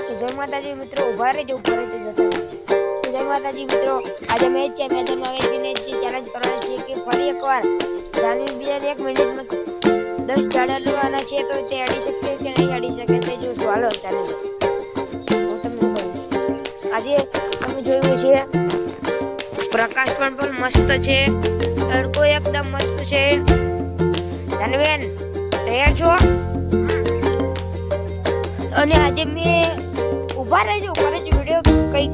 જય માતાજી મિત્રો, ઉભા રહેજો જતા જય માતાજી મિત્રો, આજે મેચ છે. મેદાનમાં આવીને ચેલેન્જ કરવાની છે કે ફરી એકવાર જાનવી બીજા 1 મિનિટમાં 10 ઝાડા લેવાના છે, તો તે અડી શકે કે નહીં અડી શકે તે જોશું. હાલો ચેલેન્જ હું તમને કહું. આજે તમે જોયું છે પ્રકાશ પણ મસ્ત છે, તડકો એકદમ મસ્ત છે. જાનવીન તૈયાર છો? અને આજે મેં ઉભા રહેજો વિડિયો કઈ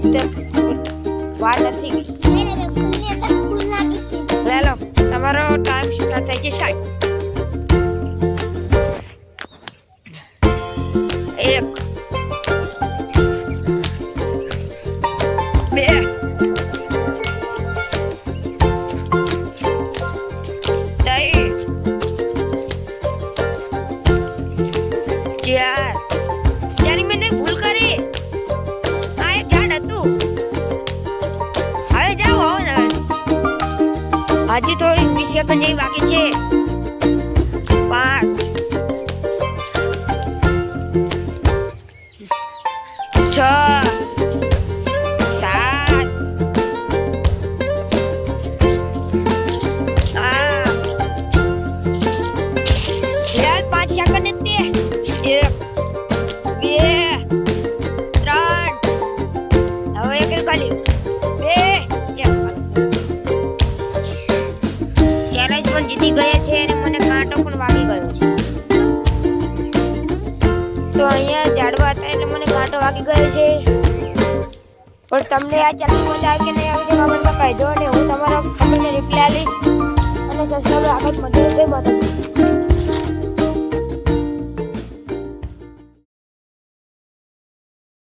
વાત નથી. લો તમારો ટાઈમ સ્ટાર્ટ થઈ જશે. 1 2 હજી થોડી 20 સેકન્ડ જેવી બાકી છે. 5 6 7 યાર 5 સેકન્ડ જ છે. 1 2 3 હવે એક ખાલી 2 જીતી ગયા છે અને મને કાંટો પણ વાગી ગયો છે. તો અહીંયા ઝાડવા હતા એટલે મને કાંટો વાગી ગયો છે. પણ તમને આ ચેનલ મજા આવે કે નહીં આવે તે બાબતમાં કહી દો અને હું તમારા કમેન્ટને રિપ્લાય આપીશ અને સબસ્ક્રાઇબ આગળ મદદ થઈ માતાજી.